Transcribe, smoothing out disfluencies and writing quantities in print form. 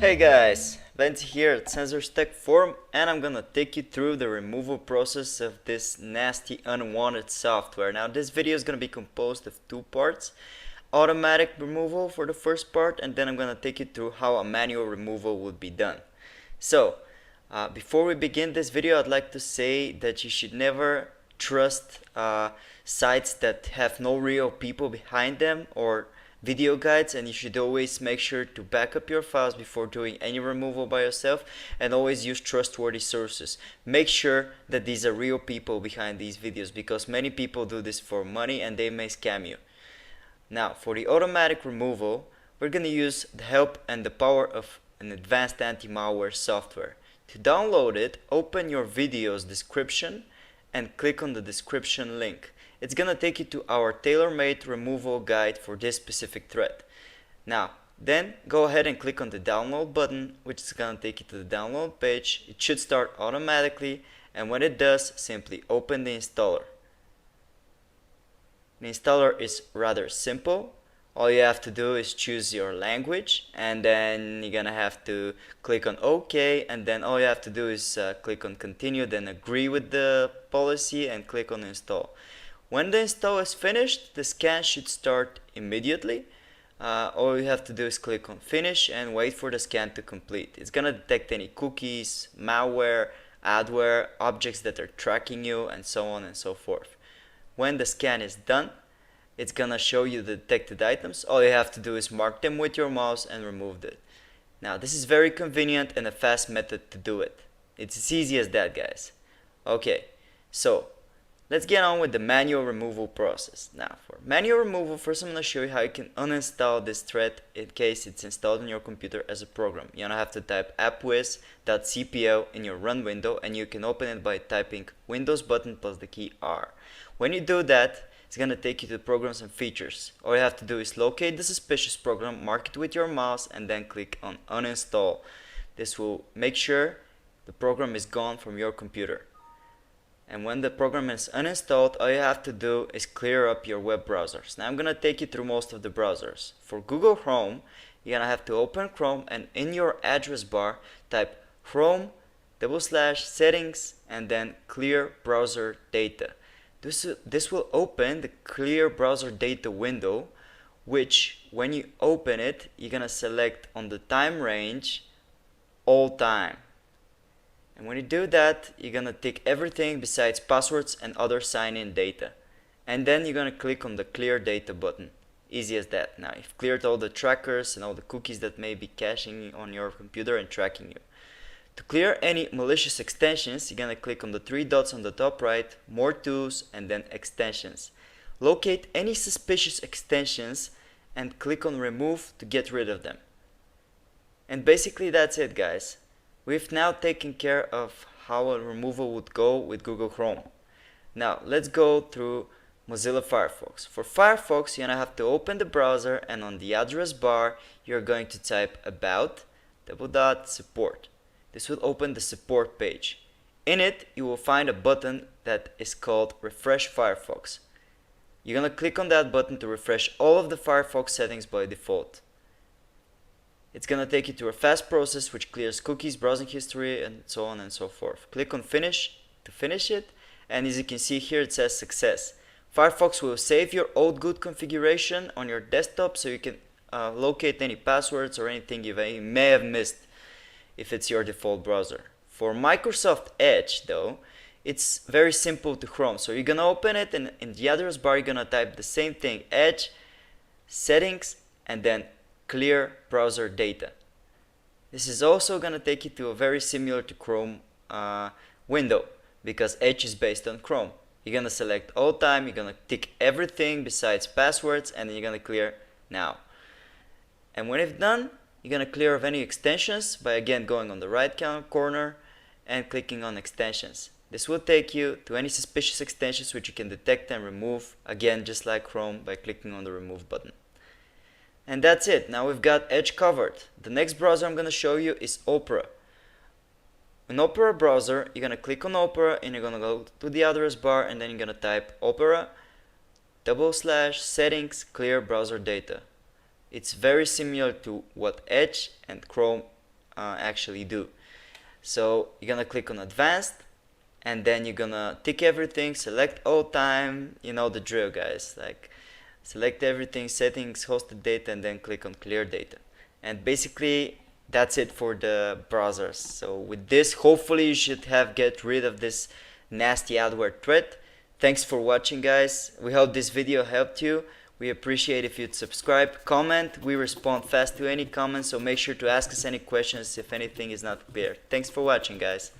Hey guys, Vance here at Sensors Tech Forum, and I'm gonna take you through the removal process of this nasty unwanted software. Now this video is gonna be composed of two parts: automatic removal for the first part, and then I'm gonna take you through how a manual removal would be done. So before we begin this video, I'd like to say that you should never trust sites that have no real people behind them or video guides, and you should always make sure to back up your files before doing any removal by yourself, and always use trustworthy sources. Make sure that these are real people behind these videos, because many people do this for money and they may scam you. Now for the automatic removal, we're going to use the help and the power of an advanced anti-malware software. To download it, open your video's description and click on the description link. It's gonna take you to our tailor-made removal guide for this specific threat. Now, then go ahead and click on the download button, which is gonna take you to the download page. It should start automatically, and when it does, simply open the installer. The installer is rather simple. All you have to do is choose your language, and then you're gonna have to click on OK, and then all you have to do is click on continue, then agree with the policy and click on install. When the install is finished, the scan should start immediately. All you have to do is click on finish and wait for the scan to complete. It's gonna detect any cookies, malware, adware, objects that are tracking you, and so on and so forth. When the scan is done, it's gonna show you the detected items. All you have to do is mark them with your mouse and remove it. Now this is very convenient and a fast method to do it. It's as easy as that, guys. Okay, so let's get on with the manual removal process. Now for manual removal, first I'm gonna show you how you can uninstall this thread in case it's installed on your computer as a program. You're gonna have to type appwiz.cpl in your run window, and you can open it by typing Windows button plus the key R. When you do that, it's gonna take you to programs and features. All you have to do is locate the suspicious program, mark it with your mouse, and then click on uninstall. This will make sure the program is gone from your computer. And when the program is uninstalled, all you have to do is clear up your web browsers. Now I'm gonna take you through most of the browsers. For Google Chrome, you're gonna have to open Chrome, and in your address bar type Chrome/settings and then clear browser data. This will open the clear browser data window, which when you open it, you're gonna select on the time range all time. And when you do that, you're gonna tick everything besides passwords and other sign-in data. And then you're gonna click on the clear data button. Easy as that. Now you've cleared all the trackers and all the cookies that may be caching on your computer and tracking you. To clear any malicious extensions, you're gonna click on the three dots on the top right, more tools, and then extensions. Locate any suspicious extensions and click on remove to get rid of them. And basically that's it, guys. We've now taken care of how a removal would go with Google Chrome. Now let's go through Mozilla Firefox. For Firefox, you're gonna have to open the browser, and on the address bar you're going to type about /support. This will open the support page. In it, you will find a button that is called Refresh Firefox. You're gonna click on that button to refresh all of the Firefox settings by default. It's gonna take you to a fast process which clears cookies, browsing history, and so on and so forth. Click on finish to finish it, and as you can see here, it says success. Firefox will save your old good configuration on your desktop so you can locate any passwords or anything you may have missed if it's your default browser. For Microsoft Edge though, it's very simple to Chrome. So you're gonna open it, and in the address bar you're gonna type the same thing, Edge, settings, and then clear browser data. This is also gonna take you to a very similar to Chrome window, because Edge is based on Chrome. You're gonna select all time, you're gonna tick everything besides passwords, and then you're gonna clear now. And when it's done, you're gonna clear of any extensions by again going on the right corner and clicking on extensions. This will take you to any suspicious extensions which you can detect and remove, again just like Chrome, by clicking on the remove button. And that's it. Now we've got Edge covered. The next browser I'm gonna show you is Opera. In Opera browser, you're gonna click on Opera, and you're gonna go to the address bar, and then you're gonna type Opera/settings clear browser data. It's very similar to what Edge and Chrome actually do. So you're gonna click on advanced, and then you're gonna tick everything, select all time, you know the drill, guys. Like, select everything, settings, hosted data, and then click on clear data. And basically that's it for the browsers. So with this, hopefully you should have get rid of this nasty adware threat. Thanks for watching, guys. We hope this video helped you. We appreciate if you'd subscribe, comment. We respond fast to any comments, so make sure to ask us any questions if anything is not clear. Thanks for watching, guys.